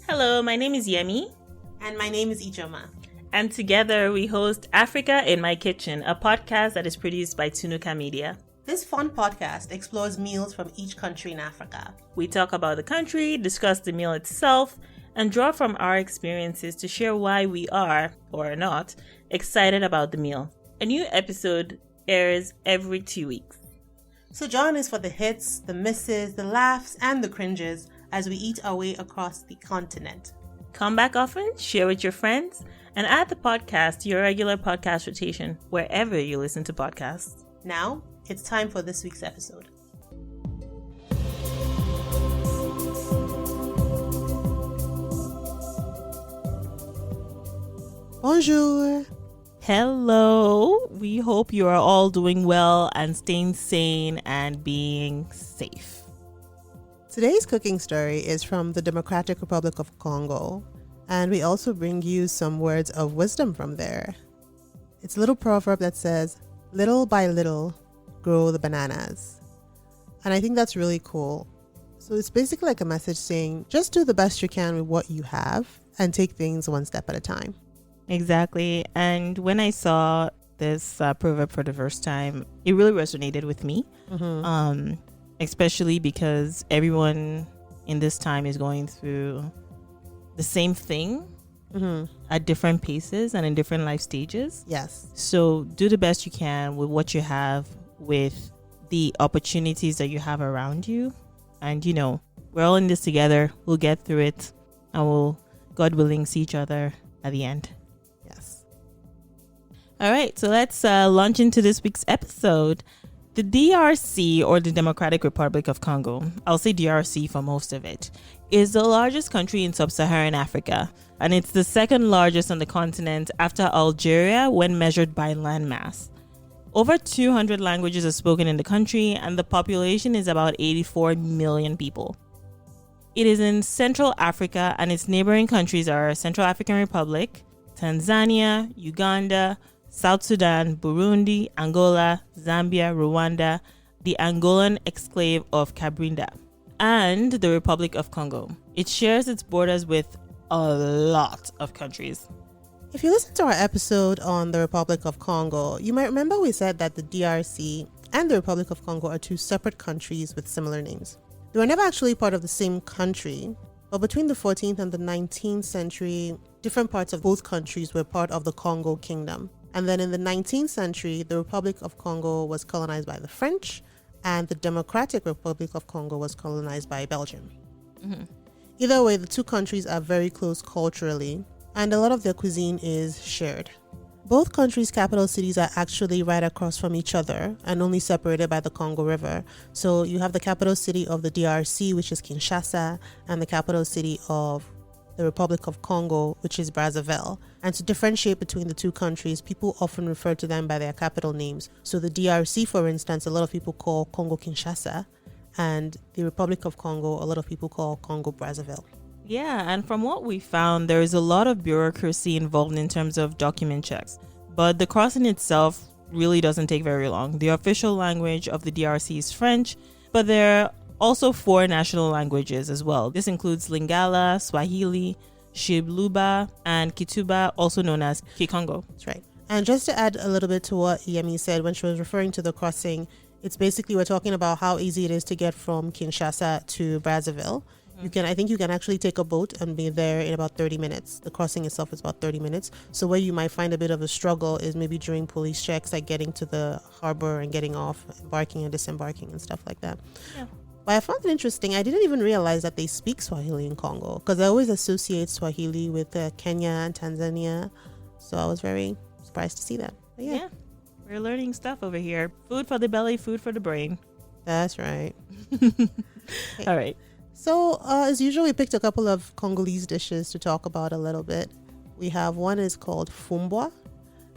Hello, my name is Yemi. And my name is Ijoma. And together we host Africa in My Kitchen, a podcast that is produced by Tunuka Media. This fun podcast explores meals from each country in Africa. We talk about the country, discuss the meal itself, and draw from our experiences to share why we are, or are not, excited about the meal. A new episode airs every 2 weeks. So join us for the hits, the misses, the laughs, and the cringes as we eat our way across the continent. Come back often, share with your friends, and add the podcast to your regular podcast rotation wherever you listen to podcasts. Now, it's time for this week's episode. Bonjour. Hello. We hope you are all doing well and staying sane and being safe. Today's cooking story is from the Democratic Republic of Congo, and we also bring you some words of wisdom from there. It's a little proverb that says, "Little by little, grow the bananas." And I think that's really cool. So it's basically like a message saying, just do the best you can with what you have and take things one step at a time. Exactly. And when I saw this proverb for the first time, it really resonated with me. Especially because everyone in this time is going through the same thing at different paces and in different life stages. Yes. So do the best you can with what you have, with the opportunities that you have around you. And, you know, we're all in this together. We'll get through it and we'll, God willing, see each other at the end. Yes. All right. So let's launch into this week's episode. The DRC, or the Democratic Republic of Congo, I'll say DRC for most of it, is the largest country in sub-Saharan Africa, and it's the second largest on the continent after Algeria when measured by land mass. Over 200 languages are spoken in the country, and the population is about 84 million people. It is in Central Africa, and its neighboring countries are Central African Republic, Tanzania, Uganda, South Sudan, Burundi, Angola, Zambia, Rwanda, the Angolan exclave of Cabrinda, and the Republic of Congo. It shares its borders with a lot of countries. If you listen to our episode on the Republic of Congo, you might remember we said that the DRC and the Republic of Congo are two separate countries with similar names. They were never actually part of the same country, but between the 14th and the 19th century, different parts of both countries were part of the Congo Kingdom. And then in the 19th century, the Republic of Congo was colonized by the French, and the Democratic Republic of Congo was colonized by Belgium. Either way, the two countries are very close culturally, and a lot of their cuisine is shared. Both countries' capital cities are actually right across from each other and only separated by the Congo River. So you have the capital city of the DRC, which is Kinshasa, and the capital city of the Republic of Congo, which is Brazzaville. And to differentiate between the two countries, people often refer to them by their capital names. So the DRC, for instance, a lot of people call Congo-Kinshasa, and the Republic of Congo, a lot of people call Congo-Brazzaville. Yeah, and from what we found, there is a lot of bureaucracy involved in terms of document checks. But the crossing itself really doesn't take very long. The official language of the DRC is French, but there are also 4 national languages as well. This includes Lingala, Swahili, Shibluba, and Kituba, also known as Kikongo. That's right. And just to add a little bit to what Yemi said when she was referring to the crossing, it's basically we're talking about how easy it is to get from Kinshasa to Brazzaville. I think you can actually take a boat and be there in about 30 minutes. The crossing itself is about 30 minutes. So where you might find a bit of a struggle is maybe during police checks, like getting to the harbor and getting off, embarking and disembarking and stuff like that. Yeah. But I found it interesting. I didn't even realize that they speak Swahili in Congo, because I always associate Swahili with Kenya and Tanzania. So I was very surprised to see that. But yeah, we're learning stuff over here. Food for the belly, food for the brain. That's right. All right. So as usual, we picked a couple of Congolese dishes to talk about a little bit. We have one is called Fumboa,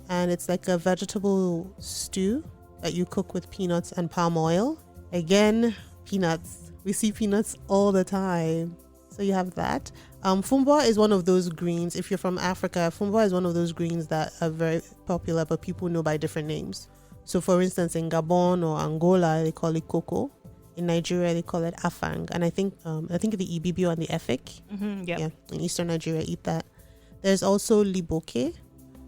and it's like a vegetable stew that you cook with peanuts and palm oil. Again, peanuts. We see peanuts all the time. So you have that. Fumboa is one of those greens. If you're from Africa, Fumboa is one of those greens that are very popular, but people know by different names. So for instance, in Gabon or Angola, they call it cocoa. In Nigeria, they call it afang, and I think the Ibibio and the Efik, Yeah, in Eastern Nigeria eat that. There's also liboke,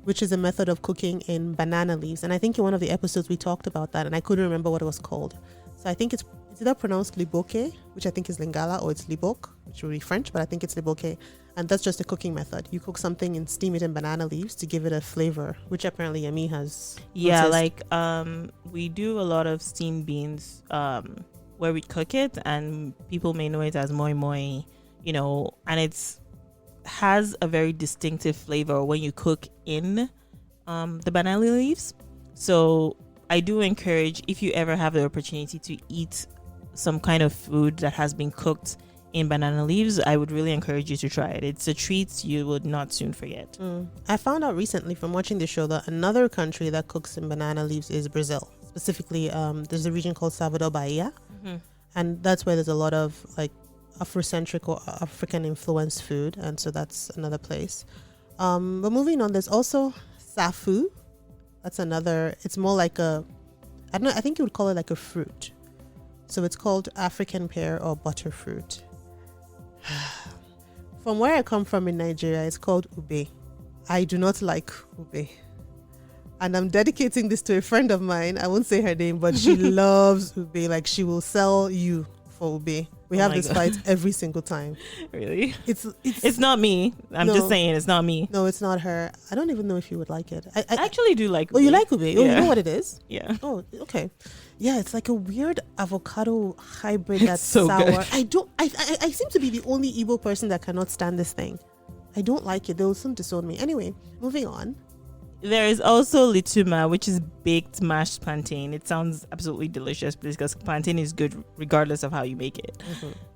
which is a method of cooking in banana leaves, and I think in one of the episodes we talked about that, and I couldn't remember what it was called. So I think it's either pronounced liboke, which I think is Lingala, or it's libok, which would be French, but I think it's liboke, and that's just a cooking method. You cook something and steam it in banana leaves to give it a flavor, which apparently Yemi has. yeah. noticed. Like we do a lot of steamed beans where we cook it, and people may know it as moi moi, and it's has a very distinctive flavor when you cook in the banana leaves. So I do encourage, if you ever have the opportunity to eat some kind of food that has been cooked in banana leaves, I would really encourage you to try it. It's a treat you would not soon forget. I found out recently from watching the show that another country that cooks in banana leaves is Brazil. Specifically, there's a region called Salvador Bahia, and that's where there's a lot of like Afrocentric or African influenced food, and so that's another place. But moving on, there's also safu. That's another. It's more like I don't know. I think you would call it like a fruit. So it's called African pear or butterfruit. From where I come from in Nigeria, it's called ube. I do not like ube. And I'm dedicating this to a friend of mine. I won't say her name, but she loves ube. Like, she will sell you for ube. We have this fight every single time. Really? It's not me. I'm just saying it's not me. No, it's not her. I don't even know if you would like it. I actually do like ube. Oh, you like ube? Oh, Yeah. you know what it is? Yeah. Oh, okay. Yeah, it's like a weird avocado hybrid that's so sour. good. I seem to be the only Igbo person that cannot stand this thing. I don't like it. They'll soon disown me. Anyway, moving on. There is also lituma, which is baked mashed plantain. It sounds absolutely delicious because plantain is good regardless of how you make it.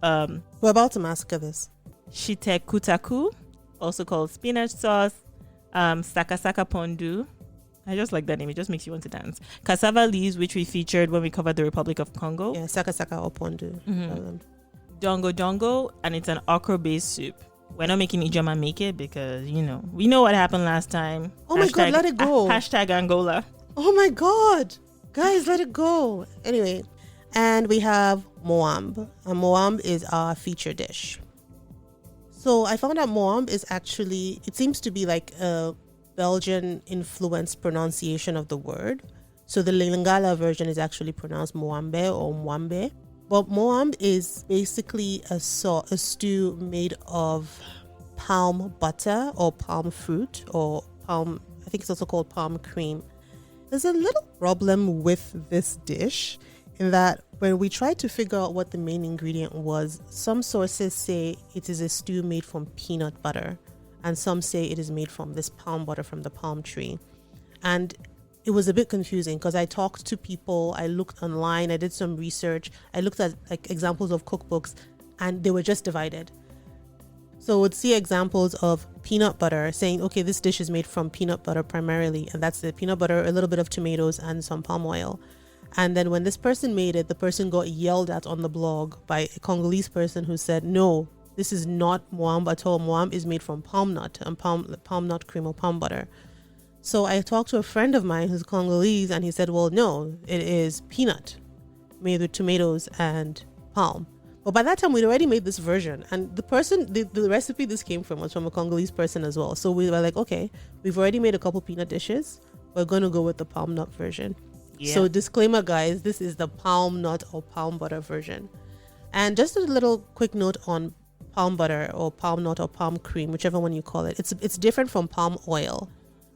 We're about to massacre this. Shitekutaku, also called spinach sauce. Sakasaka pondu. I just like that name. It just makes you want to dance. Cassava leaves, which we featured when we covered the Republic of Congo. Yeah, sakasaka or pondu. Dongo dongo, and it's an okra-based soup. We're not making Ijoma make it because, we know what happened last time. Oh my God, let it go. Hashtag Angola. Oh my God. Guys, let it go. Anyway, and we have Moambe. And Moambe is our feature dish. So I found out Moambe is actually, it seems to be like a Belgian influenced pronunciation of the word. So the Lingala version is actually pronounced Moambe or Mwambe. But Moambe is basically a stew made of palm butter or palm fruit or palm, I think it's also called palm cream. There's a little problem with this dish in that when we tried to figure out what the main ingredient was, some sources say it is a stew made from peanut butter, and some say it is made from this palm butter from the palm tree. And it was a bit confusing because I talked to people, I looked online, I did some research, I looked at like examples of cookbooks, and they were just divided. So would see examples of peanut butter saying, okay, this dish is made from peanut butter primarily, and that's the peanut butter, a little bit of tomatoes and some palm oil. And then when this person made it, the person got yelled at on the blog by a Congolese person who said, no, this is not Mwamba at all. Mwamba is made from palm nut and palm nut cream or palm butter. So I talked to a friend of mine who's Congolese, and he said, well, no, it is peanut made with tomatoes and palm. But by that time, we'd already made this version. And the recipe this came from was from a Congolese person as well. So we were like, okay, we've already made a couple peanut dishes. We're going to go with the palm nut version. Yeah. So disclaimer, guys, this is the palm nut or palm butter version. And just a little quick note on palm butter or palm nut or palm cream, whichever one you call it. It's different from palm oil.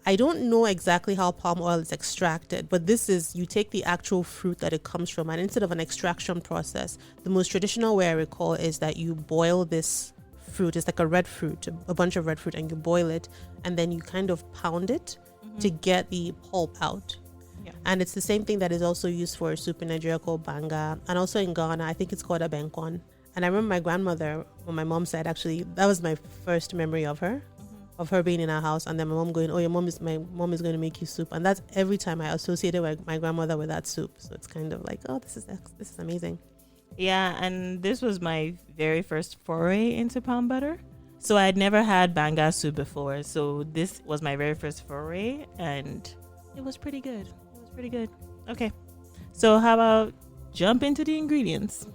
I don't know exactly how palm oil is extracted, but this is, you take the actual fruit that it comes from, and instead of an extraction process, the most traditional way I recall is that you boil this fruit. It's like a red fruit, a bunch of red fruit, and you boil it, and then you kind of pound it to get the pulp out. Yeah. And it's the same thing that is also used for a soup in Nigeria called banga, and also in Ghana, I think it's called abenkwan. And I remember my grandmother, on my mom's side, actually, that was my first memory of her. Of her being in our house, and then my mom going, oh, my mom is going to make you soup. And that's every time I associated my grandmother with that soup. So it's kind of like, oh, this is amazing. Yeah, and this was my very first foray into palm butter. So I had never had banga soup before. So this was my very first foray, and it was pretty good. Okay. So how about jump into the ingredients.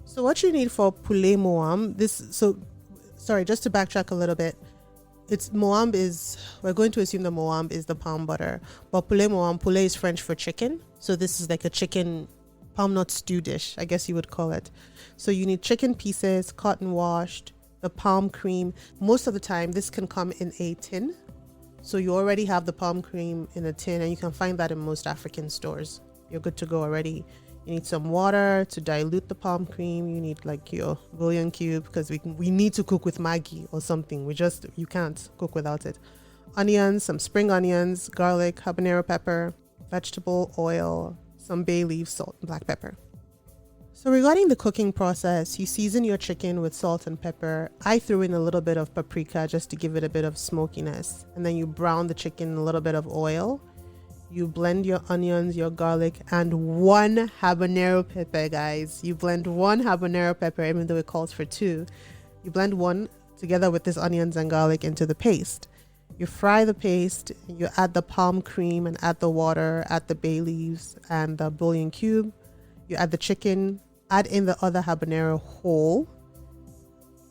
So what you need for Poulet Moambe, just to backtrack a little bit, we're going to assume the Moambe is the palm butter, but Poulet is French for chicken. So this is like a chicken palm nut stew dish, I guess you would call it. So you need chicken pieces, cotton washed, the palm cream. Most of the time, this can come in a tin. So you already have the palm cream in a tin, and you can find that in most African stores. You're good to go already. You need some water to dilute the palm cream. You need like your bouillon cube, because we need to cook with Maggi or something. You can't cook without it. Onions, some spring onions, garlic, habanero pepper, vegetable oil, some bay leaf, salt, and black pepper. So regarding the cooking process, you season your chicken with salt and pepper. I threw in a little bit of paprika just to give it a bit of smokiness. And then you brown the chicken in a little bit of oil. You blend your onions, your garlic, and one habanero pepper, guys. You blend one habanero pepper, even though it calls for two. You blend one together with this onions and garlic into the paste. You fry the paste, you add the palm cream and add the water, add the bay leaves and the bouillon cube. You add the chicken, add in the other habanero whole.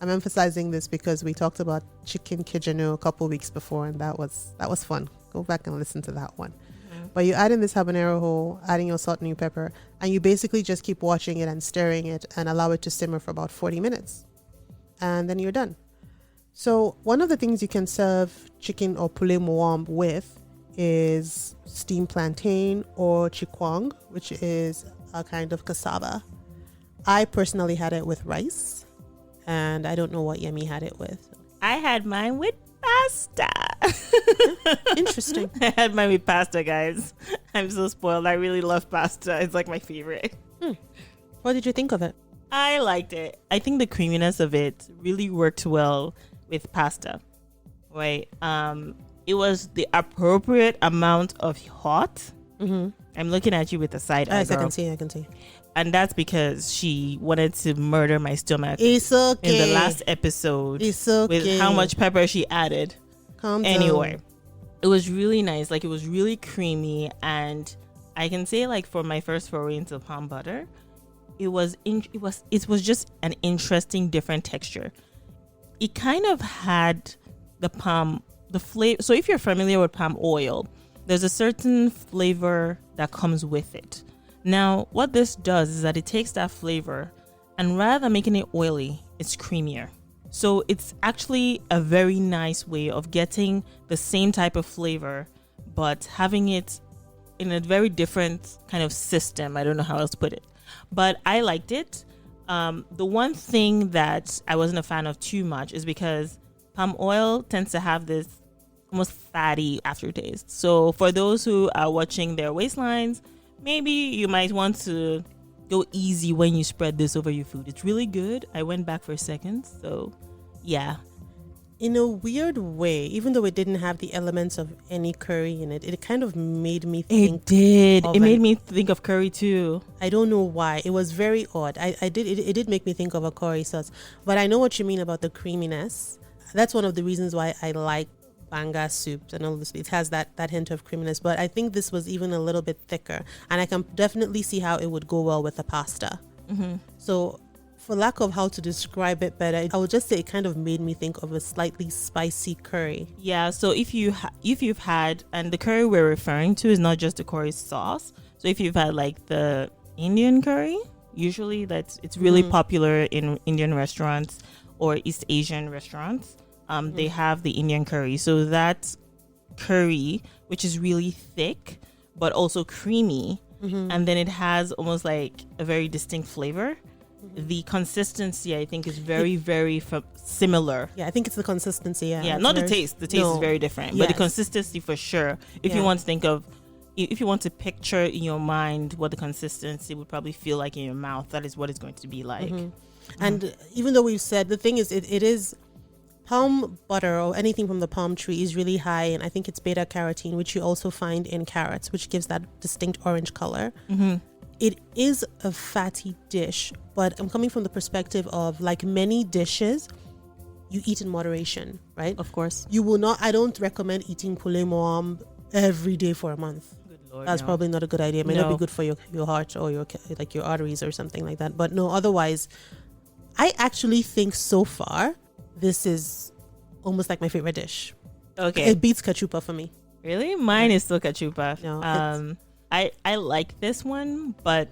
I'm emphasizing this because we talked about chicken kijano a couple weeks before, and that was fun. Go back and listen to that one. But you add in this habanero whole, adding your salt and your pepper, and you basically just keep watching it and stirring it and allow it to simmer for about 40 minutes. And then you're done. So one of the things you can serve chicken or Poulet Moambe with is steamed plantain or chikwang, which is a kind of cassava. I personally had it with rice, and I don't know what Yemi had it with. I had mine with pasta. Interesting. I had mine with pasta, guys. I'm so spoiled. I really love pasta. It's like my favorite. What did you think of it? I liked it. I think the creaminess of it really worked well with pasta. Right? It was the appropriate amount of hot. I'm looking at you with a side eye. Yes, I can see. And that's because she wanted to murder my stomach. It's okay. In the last episode. It's okay. With how much pepper she added. Calm anyway, down. It was really nice. Like, it was really creamy. And I can say, like, for my first foray into palm butter, it was just an interesting, different texture. It kind of had the flavor. So if you're familiar with palm oil, there's a certain flavor that comes with it. Now, what this does is that it takes that flavor, and rather than making it oily, it's creamier. So it's actually a very nice way of getting the same type of flavor, but having it in a very different kind of system. I don't know how else to put it, but I liked it. The one thing that I wasn't a fan of too much is because palm oil tends to have this almost fatty aftertaste. So for those who are watching their waistlines, maybe you might want to go easy when you spread this over your food. It's really good. I went back for a second. So, yeah. In a weird way, even though it didn't have the elements of any curry in it, it kind of made me think. It did. It made me think of curry too. I don't know why. It was very odd. It did make me think of a curry sauce. But I know what you mean about the creaminess. That's one of the reasons why I like banga soup and all this. It has that hint of creaminess, but I think this was even a little bit thicker, and I can definitely see how it would go well with the pasta. So for lack of how to describe it better, I would just say it kind of made me think of a slightly spicy curry. Yeah, so if you've had, and the curry we're referring to is not just the curry sauce, so if you've had like the Indian curry, usually it's really popular in Indian restaurants or East Asian restaurants. They have the Indian curry. So that curry, which is really thick, but also creamy, and then it has almost like a very distinct flavor. The consistency, I think, is very, very similar. Yeah, I think it's the consistency. Yeah, not the taste. The taste is very different, but the consistency for sure. If you want to think of, if you want to picture in your mind what the consistency would probably feel like in your mouth, that is what it's going to be like. And even though we've said, the thing is, it is palm butter or anything from the palm tree is really high, and I think it's beta carotene, which you also find in carrots, which gives that distinct orange color. It is a fatty dish, but I'm coming from the perspective of, like many dishes, you eat in moderation, right? Of course. You will not, I don't recommend eating Poulet Moambe every day for a month. Good Lord, That's no. probably not a good idea. It may not No. be good for your heart or your arteries or something like that. But no, otherwise, I actually think so far this is almost like my favorite dish. Okay. It beats cachupa for me. Really? Mine is still cachupa. No, I like this one, but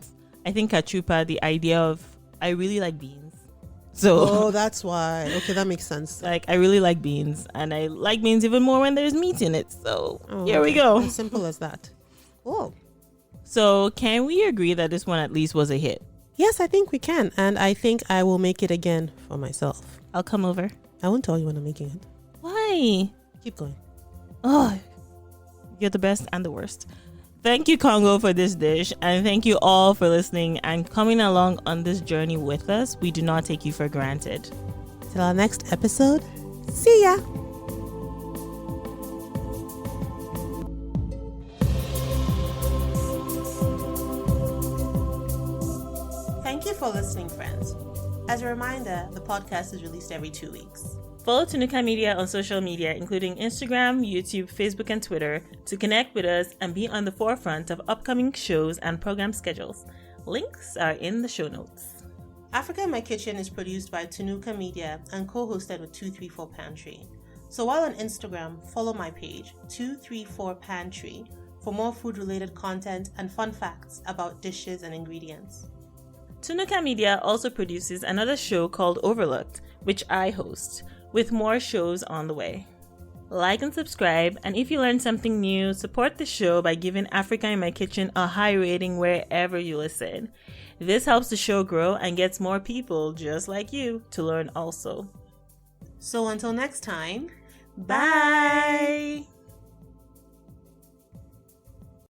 I think cachupa, the idea of, I really like beans. So Oh, that's why. Okay, that makes sense. like I really like beans, and I like beans even more when there's meat in it. So here we okay. go. As simple as that. Oh. So can we agree that this one at least was a hit? Yes, I think we can. And I think I will make it again for myself. I'll come over. I won't tell you when I'm making it. Why? Keep going. Oh, you're the best and the worst. Thank you, Congo, for this dish, and thank you all for listening and coming along on this journey with us. We do not take you for granted. Till our next episode. See ya. Thank you for listening, friends. As a reminder, the podcast is released every 2 weeks. Follow Tunuka Media on social media, including Instagram, YouTube, Facebook, and Twitter, to connect with us and be on the forefront of upcoming shows and program schedules. Links are in the show notes. Africa in My Kitchen is produced by Tunuka Media and co-hosted with 234 Pantry. So while on Instagram, follow my page, 234 Pantry, for more food-related content and fun facts about dishes and ingredients. Tunuka Media also produces another show called Overlooked, which I host, with more shows on the way. Like and subscribe, and if you learned something new, support the show by giving Africa in My Kitchen a high rating wherever you listen. This helps the show grow and gets more people just like you to learn also. So until next time, Bye!